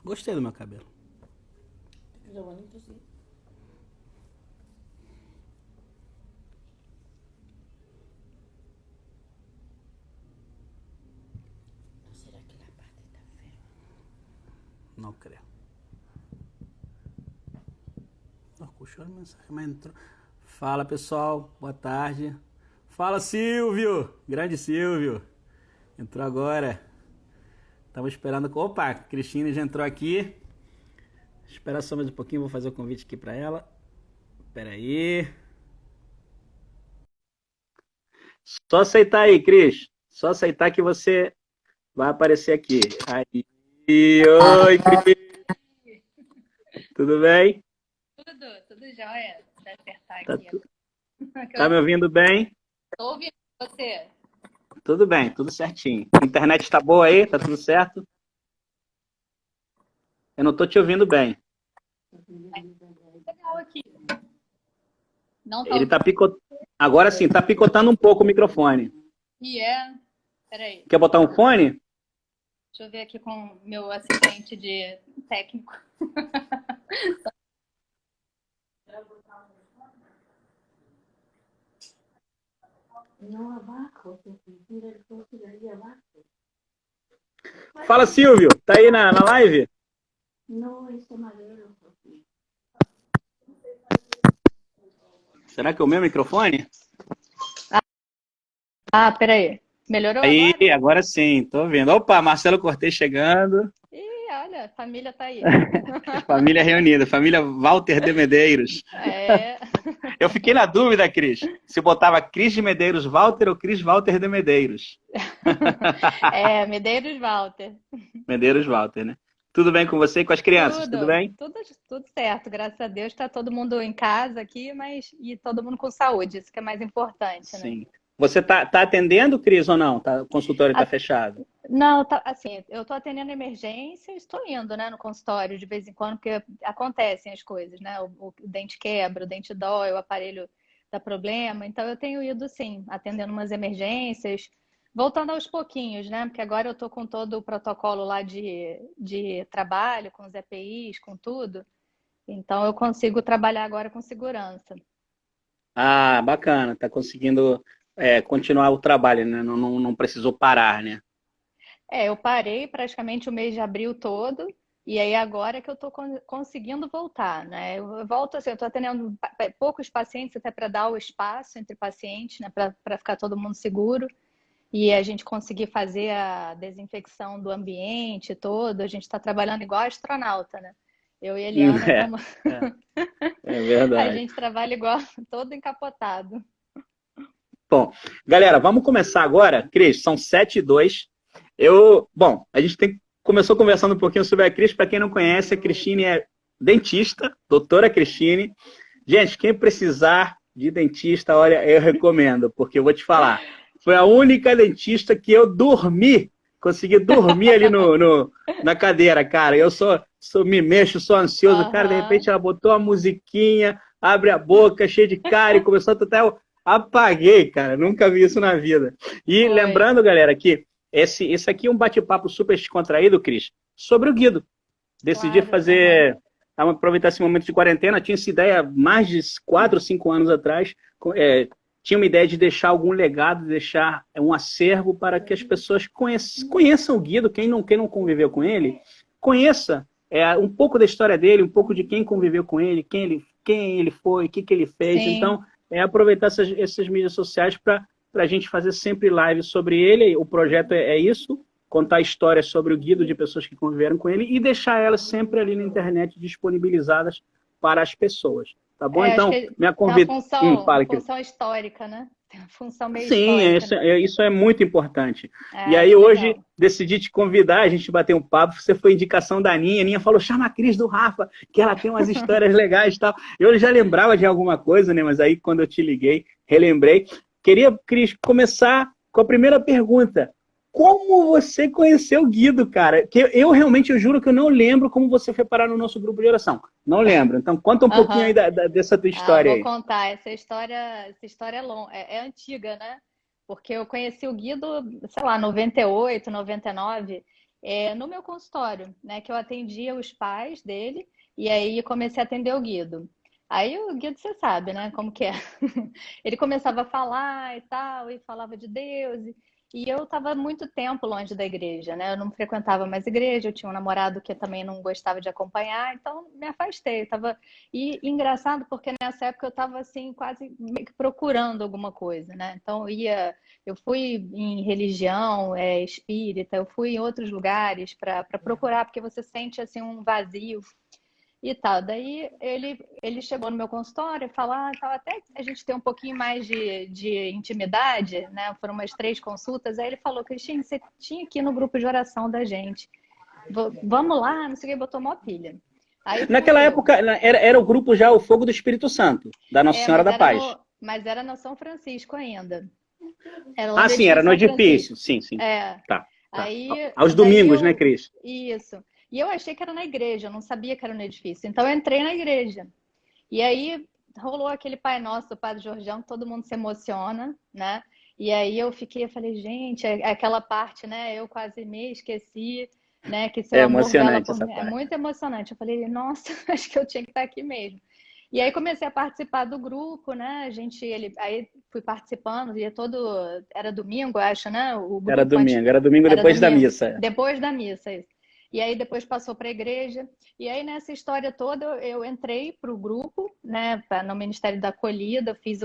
Gostei do meu cabelo. Qué bonito, sí. ¿No será que la pasta está fea? Não creio. Não escuchou a mensagem, mas entrou. Fala, pessoal. Boa tarde. Fala, Silvio. Grande Silvio. Entrou agora. Estamos esperando. Opa, a Cristina já entrou aqui. Espera só mais um pouquinho, vou fazer o convite aqui para ela. Espera aí. Só aceitar aí, Cris. Só aceitar que você vai aparecer aqui. Aí. Oi, Cris. Tudo bem? Tudo jóia. Deixa eu acertar Tá, aqui. tá me ouvindo bem? Tô ouvindo você. Tudo bem, tudo certinho. A internet está boa aí? Tá tudo certo? Eu não tô te ouvindo bem. Legal aqui. Não tá Ele tá ouvindo? picotando. Agora sim, tá picotando um pouco o microfone. E é. Peraí. Quer botar um fone? Deixa eu ver aqui com meu assistente de técnico. No, abajo, se tira el coche de ahí abajo. Fala, Silvio. Tá aí na live? No, ese madero, Sofía. Será que é o meu microfone? Ah, peraí. Melhorou Aí, agora? agora sim, tô vendo. Opa, Marcelo Cortez chegando. Ih, olha, a família tá aí. Família reunida, família Walter de Medeiros. É. Eu fiquei na dúvida, Cris, se botava Cris de Medeiros Walter ou Cris Walter de Medeiros. É, Medeiros Walter. Medeiros Walter, né? Tudo bem com você e com as crianças? Tudo Tudo, bem? tudo, tudo certo, graças a Deus. Tá todo mundo em casa aqui, mas e todo mundo com saúde, isso que é mais importante, né? Sim. Você tá atendendo, Cris, ou não? O consultório está fechado? Não, tá, assim, eu tô atendendo emergência, estou indo, né, no consultório de vez em quando, porque acontecem as coisas, né? O dente quebra, o dente dói, o aparelho dá problema. Então eu tenho ido, sim, atendendo umas emergências, voltando aos pouquinhos, né? Porque agora eu tô com todo o protocolo lá de trabalho, com os EPIs, com tudo. Então eu consigo trabalhar agora com segurança. Ah, bacana. Tá conseguindo continuar o trabalho, né? Não precisou parar, né? É, eu parei praticamente o mês de abril todo, e aí agora que eu estou conseguindo voltar, né? Eu volto assim, eu estou atendendo poucos pacientes até para dar o espaço entre pacientes, né? Para ficar todo mundo seguro e a gente conseguir fazer a desinfecção do ambiente todo. A gente está trabalhando igual astronauta, né? Eu e a Eliana, É, vamos... é, é a verdade. gente trabalha igual todo encapotado. Bom, galera, vamos começar agora. Cris, são 7:02. Bom, a gente começou conversando um pouquinho sobre a Cris. Para quem não conhece, a Cristine é dentista, doutora Cristine. Gente, quem precisar de dentista, olha, eu recomendo, porque eu vou te falar, foi a única dentista que eu consegui dormir ali na cadeira, cara. Me mexo, sou ansioso, cara, de Aham, repente ela botou a musiquinha, abre a boca, cheia de cara, e começou a até eu apaguei, cara, nunca vi isso na vida. E foi. lembrando, galera, que esse aqui é um bate-papo super descontraído, Cris, sobre o Guido. Decidi Claro, aham. aproveitar esse momento de quarentena. Tinha essa ideia mais de 4 ou 5 anos atrás. Tinha uma ideia de deixar algum legado, deixar um acervo para que as pessoas conheçam o Guido, quem não conviveu com ele, conheça um pouco da história dele, um pouco de quem conviveu com ele, quem ele foi, o que ele fez. Sim. Então, aproveitar essas mídias sociais para a gente fazer sempre live sobre ele. O projeto é isso, contar histórias sobre o Guido de pessoas que conviveram com ele e deixar elas sempre ali na internet disponibilizadas para as pessoas. Tá bom? É, acho Então, que minha tem uma convite. Fala, Cris. função histórica, né? Tem uma função meio Sim, histórica, né? isso é muito importante. E Ah, aí que hoje legal. decidi te convidar, a gente bater um papo. Você foi indicação da Aninha. A Aninha falou: chama a Cris do Rafa, que ela tem umas histórias legais e tal. Eu já lembrava de alguma coisa, né? Mas aí quando eu te liguei, relembrei. Queria, Cris, começar com a primeira pergunta. Como você conheceu o Guido, cara? Que eu realmente, eu juro que eu não lembro como você foi parar no nosso grupo de oração. Não lembro. Então conta um pouquinho aí Aham. dessa tua Ah, história vou aí. contar. Essa história é longa, é antiga, né? Porque eu conheci o Guido, sei lá, 98, 99. no meu consultório, né? Que eu atendia os pais dele e aí comecei a atender o Guido. Aí o Guido, você sabe, né? Como que é? Ele começava a falar e tal, e falava de Deus. E eu estava muito tempo longe da igreja, né? Eu não frequentava mais igreja, eu tinha um namorado que também não gostava de acompanhar, então me afastei. E engraçado porque nessa época eu estava assim, quase meio que procurando alguma coisa, né? Então eu fui em religião, espírita, eu fui em outros lugares para procurar, porque você sente assim um vazio e tal. Daí ele chegou no meu consultório e falou, tal, até a gente tem um pouquinho mais de intimidade, né? Foram umas 3 consultas. Aí ele falou, Cristine, você tinha aqui no grupo de oração da gente. Vamos lá, não sei o que, botou mó pilha. Aí Naquela fui eu. época, era o grupo já o Fogo do Espírito Santo, da Nossa Senhora da Paz. Mas era no São Francisco ainda. Era lá Ah, no sim, era no São Francisco. edifício. Sim, sim. É. Tá. Aí, Aos daí domingos, né, Cris? Isso. E eu achei que era na igreja, eu não sabia que era no edifício. Então eu entrei na igreja. E aí rolou aquele Pai Nosso do Padre Jorjão, que todo mundo se emociona, né? E aí eu falei, gente, aquela parte, né? Eu quase me esqueci, né? Que seu amor vela por mim. É muito emocionante. Eu falei, nossa, acho que eu tinha que estar aqui mesmo. E aí comecei a participar do grupo, né? Aí fui participando, era domingo, acho, né? O grupo era domingo depois da missa. Depois da missa, isso. E aí depois passou para a igreja. E aí nessa história toda eu entrei para o grupo, né? No Ministério da Acolhida, fiz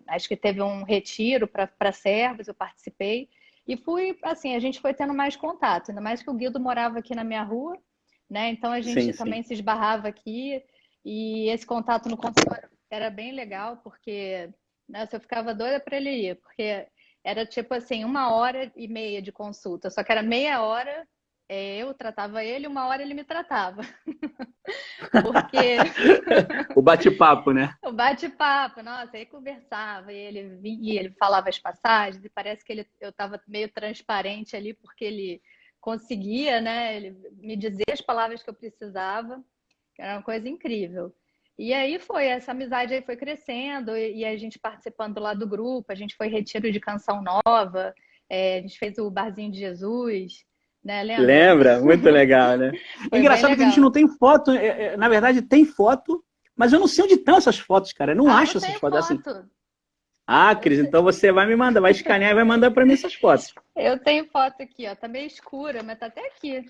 acho que teve um retiro para servos, eu participei. E fui, assim, a gente foi tendo mais contato, ainda mais que o Guido morava aqui na minha rua, né? Então a gente também se esbarrava aqui. E esse contato no consultório era bem legal, porque eu ficava doida para ele ir, porque era tipo assim, 1h30 de consulta, só que era meia hora eu tratava ele, 1 hora ele me tratava. Porque o bate-papo, né? O bate-papo, nossa, aí conversava, e ele vinha, ele falava as passagens, e parece que eu estava meio transparente ali, porque ele conseguia, né, ele me dizer as palavras que eu precisava. Era uma coisa incrível. E aí essa amizade aí foi crescendo, e a gente participando lá do grupo, a gente foi retiro de canção nova, a gente fez o Barzinho de Jesus, né? Lembra? Muito legal, né? Engraçado que a gente não tem foto, na verdade tem foto, mas eu não sei onde estão essas fotos, cara. Eu não acho essas fotos assim. Ah, Cris, então você vai me mandar, vai escanear e vai mandar para mim essas fotos. Eu tenho foto aqui, ó, tá meio escura, mas tá até aqui.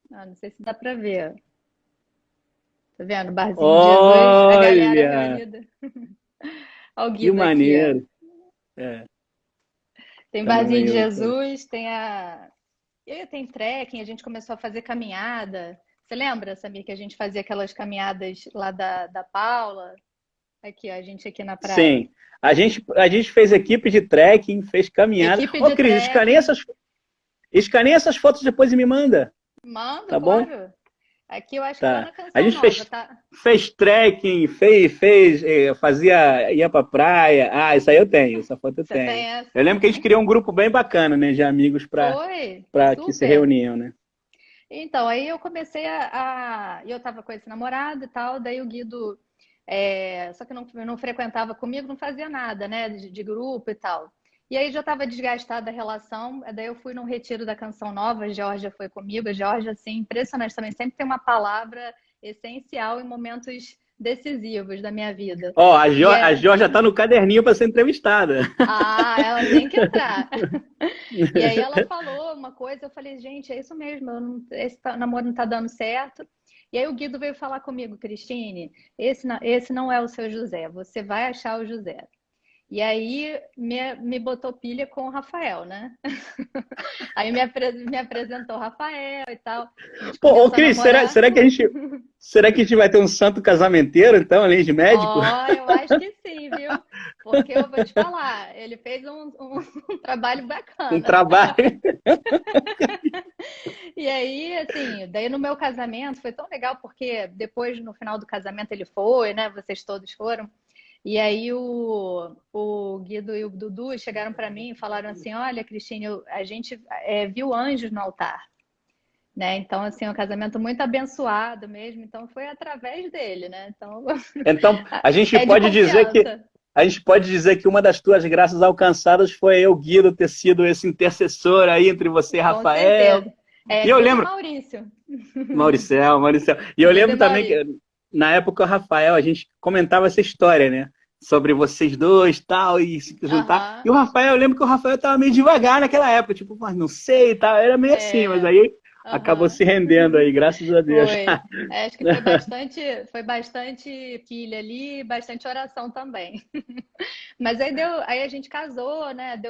Não sei se dá para ver. Tá vendo? Barzinho de Jesus, a galera reunida. Olha o Guido que maneiro. Aqui, tem Barzinho de Jesus, tem trekking, a gente começou a fazer caminhada. Você lembra, Samir, que a gente fazia aquelas caminhadas lá da Paula? Aqui, ó, a gente aqui na praia. Sim, a gente fez equipe de trekking, fez caminhada. Ô, Cris, escaneia essas fotos depois e me manda. Manda, tá claro. Bom? Aqui eu acho que tá na canção a gente nova, fez trekking, ia pra praia. Ah, isso aí eu tenho, essa foto eu tenho. Tem essa? Eu lembro que a gente criou um grupo bem bacana, né, de amigos para que se reuniam, né? Então, aí eu comecei eu tava com esse namorado e tal, daí o Guido, só que não frequentava comigo, não fazia nada, né, de grupo e tal. E aí já estava desgastada a relação, daí eu fui num retiro da Canção Nova, a Georgia foi comigo, a Georgia, assim, impressionante também, sempre tem uma palavra essencial em momentos decisivos da minha vida. Ó, a Georgia tá no caderninho para ser entrevistada. Ah, ela tem que entrar. E aí ela falou uma coisa, eu falei, gente, é isso mesmo, esse namoro não tá dando certo. E aí o Guido veio falar comigo, Cristine, esse não é o seu José, você vai achar o José. E aí me botou pilha com o Rafael, né? Aí me apresentou o Rafael e tal. Pô, Cris, será que a gente vai ter um santo casamenteiro, então, além de médico? Eu acho que sim, viu? Porque eu vou te falar, ele fez um trabalho bacana. Um trabalho. E aí, assim, daí no meu casamento foi tão legal, porque depois, no final do casamento, ele foi, né? Vocês todos foram. E aí o Guido e o Dudu chegaram para mim e falaram assim, olha, Cristine, a gente viu anjos no altar, né? Então, assim, é um casamento muito abençoado mesmo, então foi através dele, né? Então a gente pode dizer que uma das tuas graças alcançadas foi o Guido ter sido esse intercessor aí entre você e Rafael. Com certeza. E eu Guido e lembro, Maurício. Mauricel, Mauricel. E eu Guido e lembro também Maurício. que na época o Rafael, a gente comentava essa história, né? Sobre vocês dois tal, e se juntar. E Aham. o Rafael, eu lembro que o Rafael tava meio devagar naquela época, tipo, mas não sei e tal. Era meio assim, mas É. aí acabou Aham. se rendendo aí, graças a Deus. Foi. Acho que foi bastante pilha ali, bastante oração também. Mas aí a gente casou, né?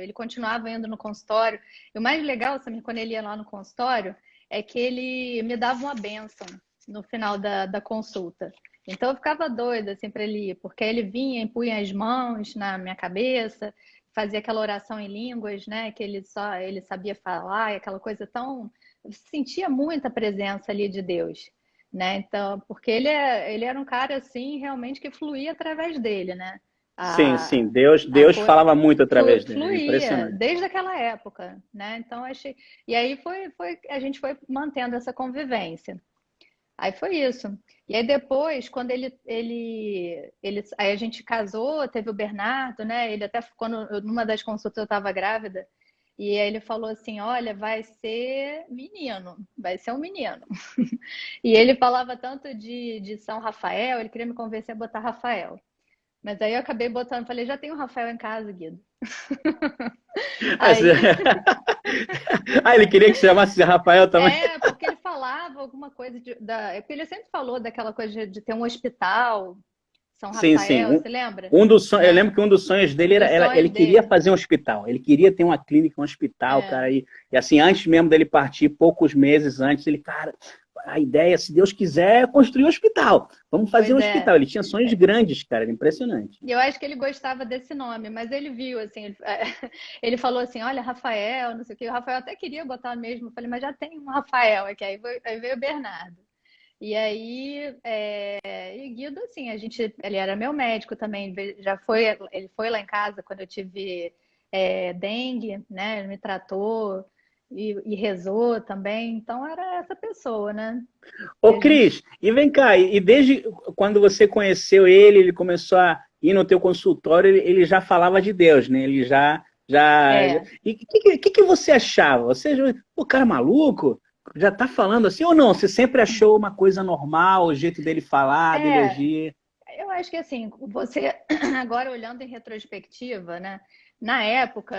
Ele continuava indo no consultório. E o mais legal, Samir, quando ele ia lá no consultório, é que ele me dava uma bênção no final da consulta. Então eu ficava doida assim para ele ir, porque ele vinha, impunha as mãos na minha cabeça, fazia aquela oração em línguas, né? Que ele sabia falar, e aquela coisa tão. Eu sentia muita presença ali de Deus. Né? Então, porque ele era um cara assim, realmente que fluía através dele, né? Sim, A, sim, Deus, a Deus coisa falava muito através dele, é fluía impressionante. desde aquela época, né? Então achei. E aí a gente foi mantendo essa convivência. Aí foi isso. E aí depois, quando aí a gente casou, teve o Bernardo, né? Ele até numa das consultas eu estava grávida. E aí ele falou assim: Olha, vai ser menino, vai ser um menino. E ele falava tanto de São Rafael, ele queria me convencer a botar Rafael. Mas aí eu acabei botando, falei, já tenho o Rafael em casa, Guido. Ah, você- Aí, ah, ele queria que você chamasse de Rafael também? porque ele falava alguma coisa porque ele sempre falou daquela coisa de ter um hospital, São Sim, sim. Rafael, você lembra? Um dos sonhos, eu Né? lembro que um dos sonhos dele Dos ele sonhos queria dele. fazer um hospital, ele queria ter uma clínica, um hospital, É, cara, e assim, antes mesmo dele partir, poucos meses antes, ele, cara, a ideia, se Deus quiser, é construir um hospital. Vamos fazer um pois hospital. é. Ele tinha sonhos grandes, cara, era impressionante. E eu acho que ele gostava desse nome, mas ele viu, assim, ele falou assim, olha, Rafael, não sei o quê. O Rafael até queria botar mesmo. Eu falei, mas já tem um Rafael aqui. Aí veio o Bernardo. E aí, e Guido, assim, ele era meu médico também, ele foi lá em casa quando eu tive dengue, né? Ele me tratou e rezou também. Então era essa pessoa, né? Que Ô, a gente. Cris, e vem cá, e desde quando você conheceu ele, ele começou a ir no teu consultório, ele já falava de Deus, né? Ele já... É, E o que você achava? Você, o cara é maluco? Já tá falando assim ou não? Você sempre achou uma coisa normal, o jeito dele falar, dele é, agir? eu acho que assim, você agora olhando em retrospectiva, né? Na época,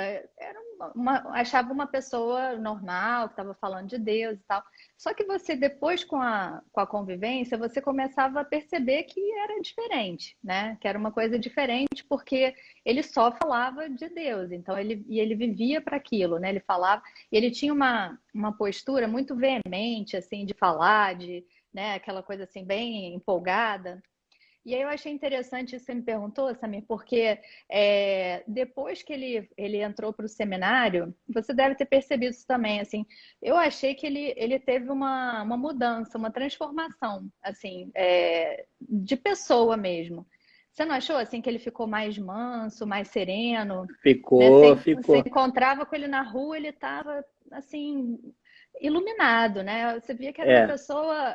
achava uma pessoa normal, que estava falando de Deus e tal. Só que você, depois com a convivência, você começava a perceber que era diferente, né? Que era uma coisa diferente, porque ele só falava de Deus. Então, ele vivia para aquilo, né? Ele falava, e ele tinha uma postura muito veemente, assim, de falar, né? Aquela coisa assim, bem empolgada. E aí eu achei interessante isso que você me perguntou, Samir, porque depois que ele entrou para o seminário, você deve ter percebido isso também, assim, eu achei que ele teve uma mudança, uma transformação, assim, de pessoa mesmo. Você não achou, assim, que ele ficou mais manso, mais sereno, né? Ficou, Você ficou. encontrava com ele na rua, ele estava, assim, iluminado, né? Você via que É,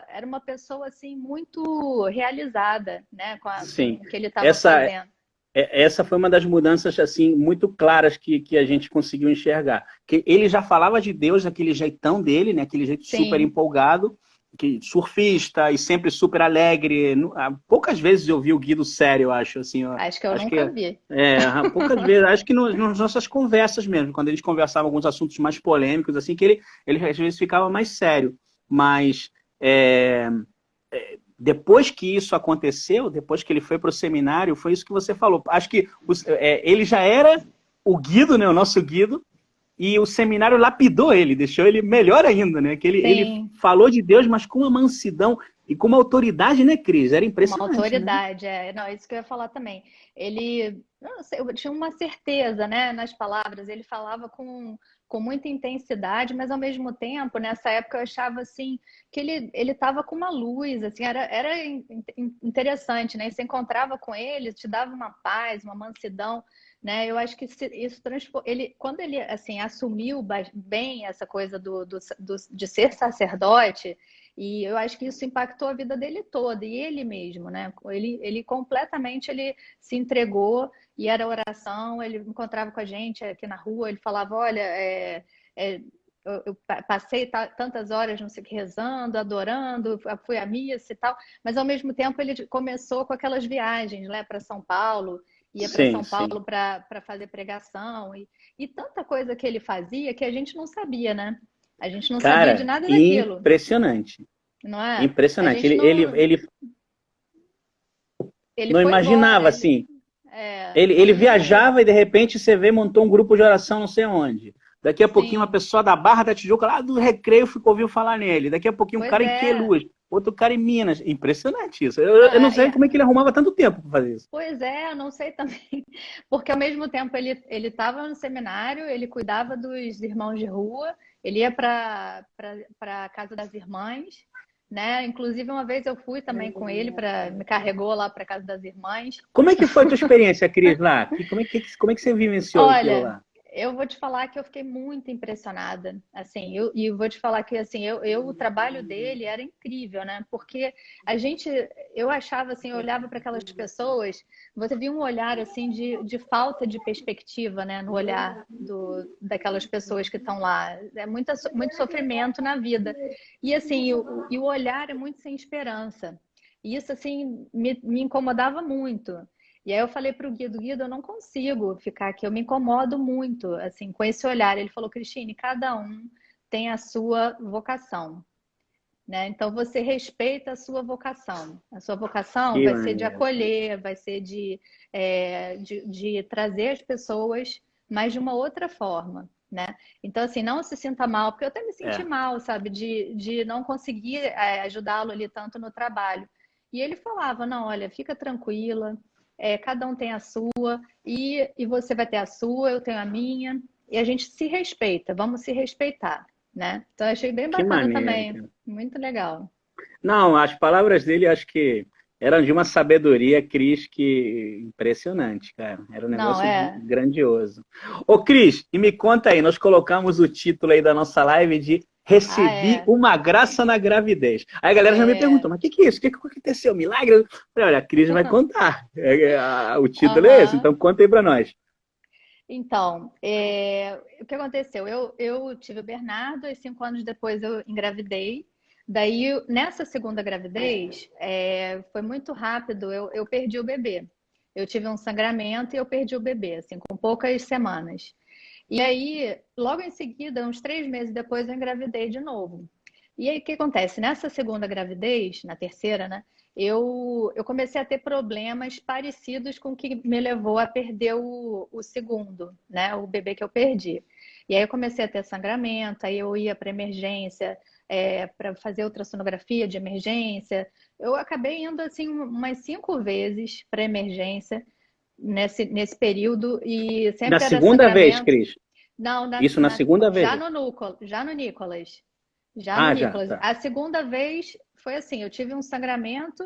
era uma pessoa assim muito realizada, né, com sim. o que ele estava Essa, fazendo. essa foi uma das mudanças assim muito claras que a gente conseguiu enxergar. Que ele já falava de Deus daquele jeitão dele, né? Aquele jeito super Sim, empolgado, que surfista e sempre super alegre. Poucas vezes eu vi o Guido sério, eu acho assim. acho que eu Acho nunca que vi. poucas vezes. Acho que nas nossas conversas mesmo, quando a gente conversava alguns assuntos mais polêmicos, assim, que ele às vezes ficava mais sério. Mas é, depois que isso aconteceu, depois que ele foi para o seminário, foi isso que você falou. Acho que ele já era o Guido, né, o nosso Guido, e o seminário lapidou ele, deixou ele melhor ainda, né? Que ele Sim, falou de Deus, mas com uma mansidão e com uma autoridade, né, Cris? Era uma impressionante, né? autoridade, não, é isso que eu ia falar também. Ele, eu não sei, eu tinha uma certeza, né, nas palavras, ele falava com muita intensidade, mas ao mesmo tempo, nessa época eu achava assim que ele estava com uma luz, assim, interessante, né? Você encontrava com ele, te dava uma paz, uma mansidão, né? Eu acho que isso ele quando ele assim assumiu bem essa coisa de ser sacerdote, e eu acho que isso impactou a vida dele toda, e ele mesmo, né? Ele completamente ele se entregou e era oração, ele encontrava com a gente aqui na rua, ele falava, olha, eu passei tantas horas, não sei o que, rezando, adorando, fui à missa e tal, mas ao mesmo tempo ele começou com aquelas viagens, né, para São Paulo, ia para Sim, São sim. Paulo para fazer pregação, e tanta coisa que ele fazia que a gente não sabia, né? A gente não sabia de Cara, nada daquilo, impressionante. não é? A Impressionante. gente Ele ele não foi embora, imaginava, assim. Ele ele nunca, viajava e, de repente, você vê, montou um grupo de oração não sei onde. Daqui a pouquinho, uma sim, pessoa da Barra da Tijuca, lá do Recreio, ouviu falar nele. Daqui a pouquinho, um pois cara em é, Queluz, outro cara em Minas. Impressionante isso. não, Eu não sei como é que ele arrumava tanto tempo para fazer isso. pois é, eu não sei também, porque ao mesmo tempo ele estava no seminário, ele cuidava dos irmãos de rua, ele ia para a casa das irmãs, né? Inclusive uma vez eu fui também com ele para me carregou lá para casa das irmãs. Como é que foi a tua experiência, Cris, lá? Como é que você vivenciou aquilo Olha, lá? eu vou te falar que eu fiquei muito impressionada, assim, e vou te falar que, assim, o trabalho dele era incrível, né? Porque a gente, eu achava, assim, eu olhava para aquelas pessoas, você via um olhar, assim, de falta de perspectiva, né? No olhar daquelas pessoas que estão lá. É muito sofrimento na vida. E, assim, e o olhar é muito sem esperança. E isso, assim, me incomodava muito. E aí eu falei para o Guido, eu não consigo ficar aqui, eu me incomodo muito, assim, com esse olhar. Ele falou, Cristine, cada um tem a sua vocação, né? Então você respeita a sua vocação. A sua vocação Que vai ser de maneiro. acolher, vai ser de trazer as pessoas, mas de uma outra forma, né? Então, assim, não se sinta mal, porque eu até me senti É. mal, sabe, de não conseguir ajudá-lo ali tanto no trabalho. E ele falava, não, olha, fica tranquila, cada um tem a sua, e você vai ter a sua, eu tenho a minha, e a gente se respeita, vamos se respeitar, né? Então, eu achei bem Que bacana maneiro, também, cara. muito legal. Não, as palavras dele acho que eram de uma sabedoria, Cris, que impressionante, cara. Era um Não, negócio grandioso. Ô, Cris, e me conta aí, nós colocamos o título aí da nossa live de ah, Recebi é, uma graça na gravidez. Aí a galera já me é, perguntou, mas o que é isso? O que aconteceu? Milagre? Eu falei, olha, a Cris vai contar. O título é esse, aham. então conta aí pra nós. Então, o que aconteceu? Eu tive o Bernardo e 5 anos depois eu engravidei. Daí, nessa segunda gravidez, foi muito rápido, eu perdi o bebê. Eu tive um sangramento e eu perdi o bebê, assim, com poucas semanas. E aí, logo em seguida, uns 3 meses depois, eu engravidei de novo. E aí, o que acontece? Nessa segunda gravidez, na terceira, né? Eu comecei a ter problemas parecidos com o que me levou a perder o segundo, né? O bebê que eu perdi. E aí eu comecei a ter sangramento, aí eu ia para emergência, para fazer ultrassonografia de emergência. Eu acabei indo assim umas 5 vezes para emergência nesse período e Na sempre era segunda vez, sangramento. Cris. Não, Isso na segunda já vez. no núcleo, já no Nicolas. Já no Ah, já, Nicolas. tá. A segunda vez foi assim, eu tive um sangramento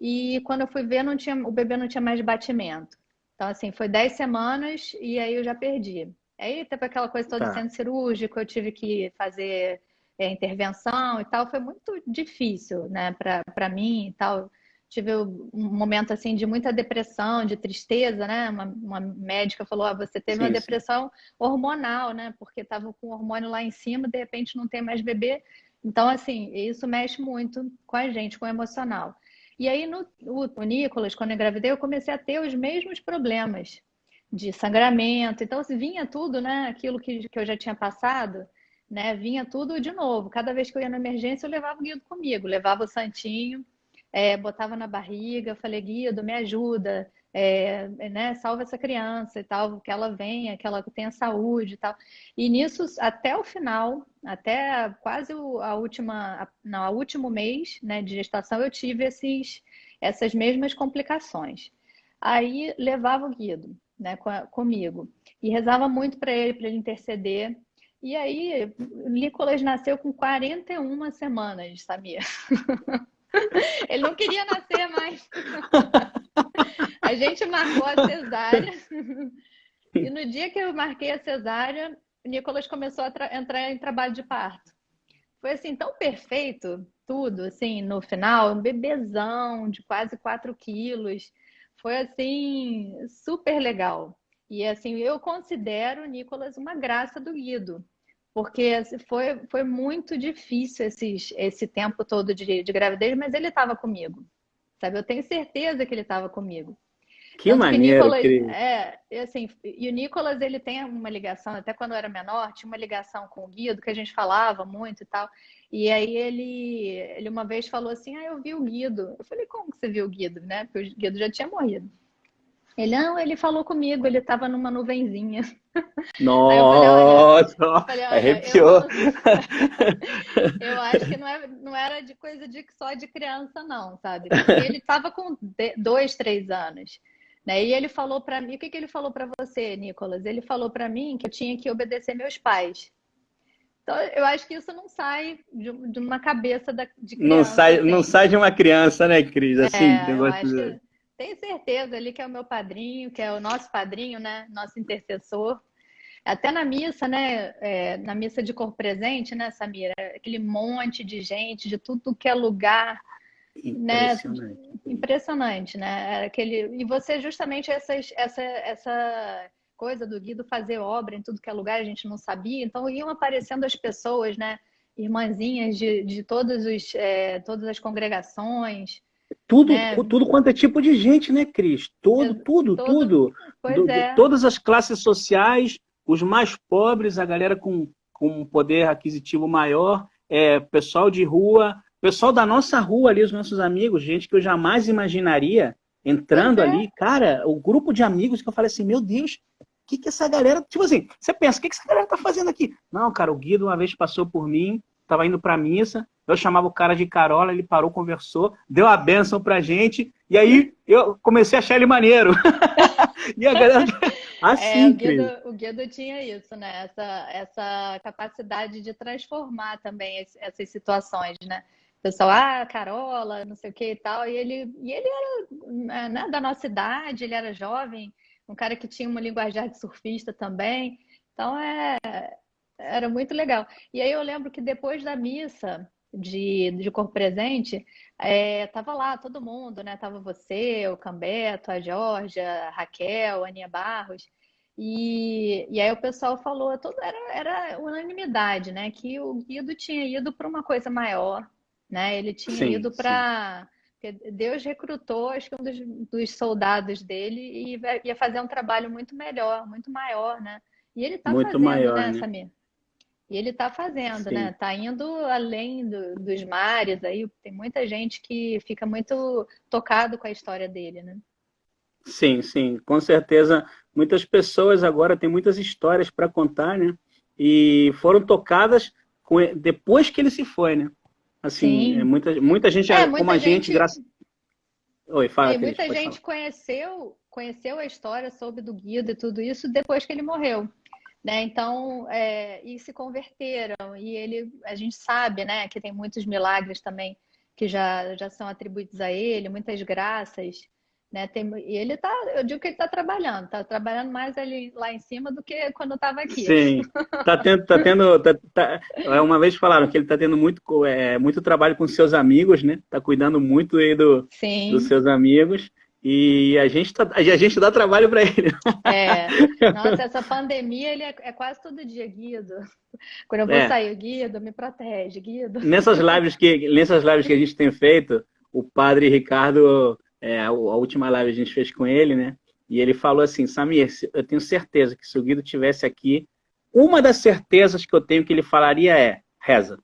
e quando eu fui ver, não tinha, o bebê não tinha mais batimento. Então, assim, foi 10 semanas e aí eu já perdi. Aí teve aquela coisa toda Tá. sendo cirúrgico, eu tive que fazer intervenção e tal. Foi muito difícil, né, para mim e tal. Tive um momento assim de muita depressão, de tristeza, né? Uma médica falou: ah, você teve uma Sim, sim. depressão hormonal, né? Porque estava com o hormônio lá em cima, de repente não tem mais bebê. Então, assim, isso mexe muito com a gente, com o emocional. E aí, o Nicolas, quando eu engravidei, eu comecei a ter os mesmos problemas de sangramento. Então, assim, vinha tudo, né? Aquilo que eu já tinha passado, né? Vinha tudo de novo. Cada vez que eu ia na emergência, eu levava o Guido comigo, levava o Santinho, botava na barriga, eu falei, Guido, me ajuda, né? Salva essa criança e tal, que ela venha, que ela tenha saúde e tal. E nisso, até o final, até quase a última, não, o último mês, né, de gestação, eu tive essas mesmas complicações. Aí levava o Guido, né, comigo, e rezava muito para ele interceder. E aí, o Nicolas nasceu com 41 semanas, Samir. Ele não queria nascer mais. A gente marcou a cesárea. E no dia que eu marquei a cesárea, o Nicolas começou a entrar em trabalho de parto. Foi assim, tão perfeito tudo, assim, no final, um bebezão de quase 4 quilos. Foi assim, super legal. E assim, eu considero o Nicolas uma graça do Guido, porque assim, foi muito difícil esse tempo todo de gravidez, mas ele estava comigo, sabe? Eu tenho certeza que ele estava comigo. Que Tanto que maneiro, Nicolas, Cris. e assim, e o Nicolas, ele tem uma ligação, até quando eu era menor, tinha uma ligação com o Guido, que a gente falava muito e tal. E aí ele uma vez falou assim, eu vi o Guido. Eu falei, como que você viu o Guido, né? Porque o Guido já tinha morrido. Ele, não, ele falou comigo, ele estava numa nuvenzinha. Aí eu Nossa, falei, olha, eu arrepiou. não, eu acho que não era de coisa só de criança, não, sabe? Porque ele estava com 2, 3 anos, né? E ele falou para mim, o que ele falou para você, Nicolas? Ele falou para mim que eu tinha que obedecer meus pais. Então, eu acho que isso não sai de uma cabeça de Não criança, sai, não assim. sai de uma criança, né, Cris? Assim, Eu negócio acho que tenho certeza ali que é o meu padrinho, que é o nosso padrinho, né? Nosso intercessor. Até na missa, né? Na missa de corpo presente, né, Samira? Aquele monte de gente, de tudo que é lugar, né? impressionante. Impressionante, né? E você, justamente, essa coisa do Guido fazer obra em tudo que é lugar, a gente não sabia. Então, iam aparecendo as pessoas, né? Irmãzinhas de todas as congregações, Tudo, né? tudo quanto é tipo de gente, né, Cris? Tudo, tudo, Todo, tudo. pois é. Todas as classes sociais, os mais pobres, a galera com um poder aquisitivo maior, pessoal de rua, pessoal da nossa rua ali, os nossos amigos, gente que eu jamais imaginaria Pois entrando é. ali. Cara, o grupo de amigos que eu falei assim, meu Deus, o que essa galera... Tipo assim, você pensa, o que essa galera tá fazendo aqui? Não, cara, o Guido uma vez passou por mim, tava indo pra missa, eu chamava o cara de Carola, ele parou, conversou, deu a bênção pra gente, e aí eu comecei a achar ele maneiro. E a galera... Assim, Cris. O Guido tinha isso, né? Essa capacidade de transformar também essas situações, né? O pessoal, Carola, não sei o que e tal. E ele era, né, da nossa idade, ele era jovem, um cara que tinha uma linguajar de surfista também. Então, era muito legal. E aí eu lembro que depois da missa de corpo presente, tava lá todo mundo, né? Tava você, o Cambeto, a Georgia, a Raquel, a Aninha Barros. E aí o pessoal falou, era unanimidade, né? Que o Guido tinha ido para uma coisa maior, né? Ele tinha Sim, ido sim. para... Deus recrutou, acho que dos soldados dele e ia fazer um trabalho muito melhor, muito maior, né? E ele está Muito fazendo, maior, né, né? Samir? E ele está fazendo, né? Sim. Está indo além dos mares aí. Tem muita gente que fica muito tocado com a história dele, né? Sim, sim, com certeza. Muitas pessoas agora têm muitas histórias para contar, né? E foram tocadas depois que ele se foi, né? Assim, Sim. muita gente, como Muita a gente, gente, graças... Oi, fala, Cris, muita pode falar. gente conheceu a história, soube do Guido e tudo isso depois que ele morreu, né? Então, e se converteram. E a gente sabe, né, que tem muitos milagres também que já são atribuídos a ele, muitas graças, né? E eu digo que ele está trabalhando mais ali lá em cima do que quando estava aqui. Sim, uma vez falaram que ele está tendo muito trabalho com seus amigos, né? Está cuidando muito aí dos Sim. seus amigos e a gente dá trabalho para ele. Nossa, essa pandemia ele é quase todo dia, Guido. Quando eu vou É, sair, Guido, me protege, Guido. nessas lives que a gente tem feito, o padre Ricardo, a última live a gente fez com ele, né? E ele falou assim, Samir, eu tenho certeza que se o Guido tivesse aqui, uma das certezas que eu tenho que ele falaria reza.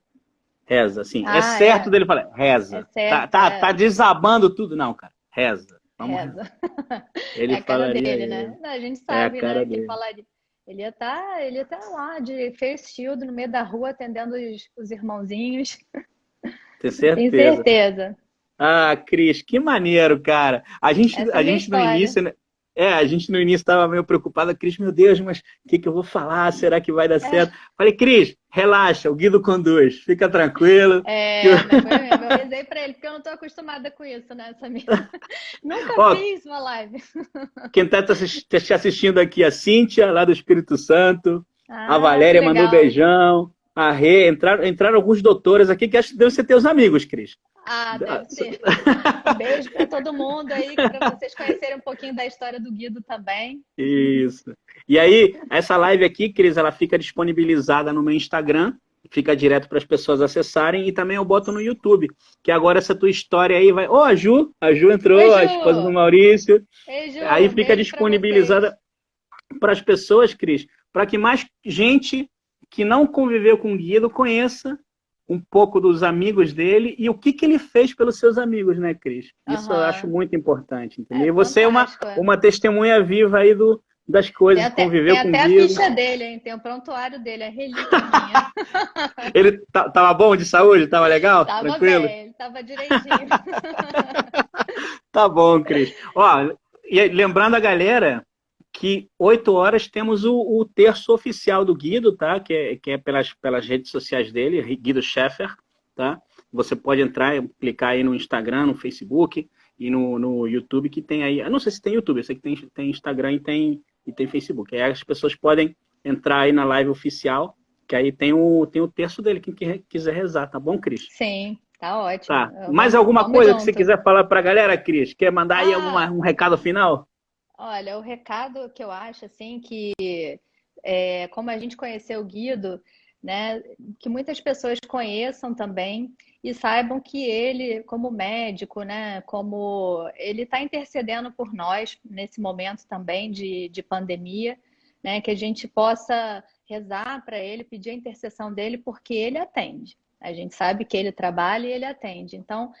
Reza, assim. É certo dele falar, É reza. certo, Tá desabando tudo. Não, cara, reza. Vamos rezar. reza. É Ele a cara falaria dele, isso. né? A gente É a sabe, cara né, que ele dele. falaria. Ele ia tá lá de face shield no meio da rua atendendo os irmãozinhos. Tenho Tenho certeza. certeza. Ah, Cris, que maneiro, cara. A gente, Essa é a a minha gente no história. início, né? A gente no início estava meio preocupada, Cris, meu Deus, mas o que eu vou falar? Será que vai dar certo? Falei, Cris, relaxa, o Guido conduz, fica tranquilo. Mas foi mesmo. Eu rezei pra ele, porque eu não tô acostumada com isso, né, Samir? Nunca Ó, fiz uma live. quem está te assistindo aqui, a Cíntia, lá do Espírito Santo, a Que Valéria mandou legal. beijão, a Rê, entraram alguns doutores aqui que acho que devem ser teus amigos, Cris. Deve ser. Um beijo para todo mundo aí, para vocês conhecerem um pouquinho da história do Guido também. Isso. E aí, essa live aqui, Cris, ela fica disponibilizada no meu Instagram, fica direto para as pessoas acessarem, e também eu boto no YouTube, que agora essa tua história aí vai... Ó, a Ju entrou, Oi, a esposa do Ju! Maurício. Ei, Ju, Aí fica beijo pra vocês. disponibilizada para as pessoas, Cris, para que mais gente que não conviveu com o Guido conheça um pouco dos amigos dele e o que ele fez pelos seus amigos, né, Cris? Isso eu acho Aham. muito importante, entendeu? É E você é fantástico. uma testemunha viva aí das coisas, Tem conviveu com o até a Guido. ficha dele, hein? Tem o prontuário dele, é relíquia minha. Ele tava bom de saúde? Tava legal? Tava Tranquilo? bem, ele tava direitinho. Tá bom, Cris. Ó, e lembrando a galera que 8 horas temos o terço oficial do Guido, tá? Que é pelas redes sociais dele, Guido Scheffer, tá? Você pode entrar, clicar aí no Instagram, no Facebook e no YouTube, que tem aí. Eu não sei se tem YouTube, eu sei que tem Instagram e tem Facebook. Aí as pessoas podem entrar aí na live oficial, que aí tem o terço dele, quem quiser rezar, tá bom, Cris? Sim, tá ótimo. Tá. Mais alguma Vamos coisa que junto. você quiser falar pra galera, Cris? Quer mandar aí um recado final? Olha, o recado que eu acho, assim, que como a gente conheceu o Guido, né, que muitas pessoas conheçam também e saibam que ele, como médico, né, como ele está intercedendo por nós nesse momento também de pandemia, né, que a gente possa rezar para ele, pedir a intercessão dele, porque ele atende. A gente sabe que ele trabalha e ele atende. Então,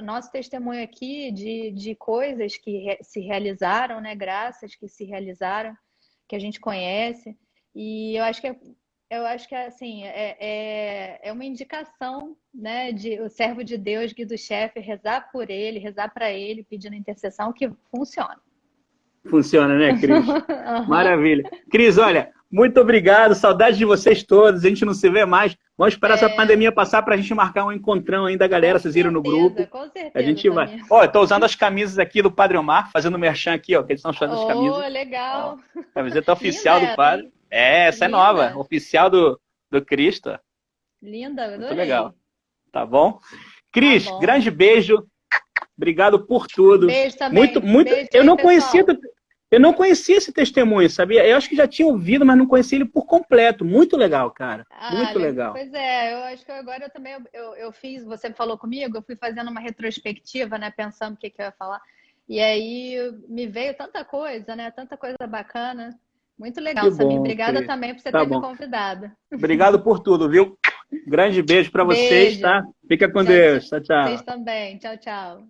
nosso testemunho aqui de coisas que se realizaram, né? Graças que se realizaram, que a gente conhece. E eu acho que assim, é uma indicação, né? De o servo de Deus, Guido Scheffer, rezar por ele, rezar para ele, pedindo intercessão, que funciona. Funciona, né, Cris? Uhum. Maravilha. Cris, olha, muito obrigado. Saudade de vocês todos. A gente não se vê mais. Vamos esperar essa pandemia passar para a gente marcar um encontrão aí da galera. Vocês viram no grupo. Com certeza. A gente vai. Ó, eu tô usando as camisas aqui do Padre Omar, fazendo merchan aqui, ó, que eles estão fazendo as camisas. Legal. Ó, camiseta oficial Linda do Padre. Essa Linda. É nova. Oficial do Cristo. Linda, adorei. Muito legal. Tá bom? Cris, grande beijo. Obrigado por tudo. Beijo também. Muito. Beijo eu aí, não conhecia esse testemunho, sabia? Eu acho que já tinha ouvido, mas não conhecia ele por completo. Muito legal, cara. Muito legal. Pois é, eu acho que agora eu também eu fiz, você falou comigo, eu fui fazendo uma retrospectiva, né, pensando o que eu ia falar. E aí me veio tanta coisa, né? Tanta coisa bacana. Muito legal, Samir. Obrigada Cris. também por você ter me convidado. Obrigado por tudo, viu? Grande beijo para vocês, tá? Fica com Deus. Tchau, tchau. Vocês também. Tchau, tchau.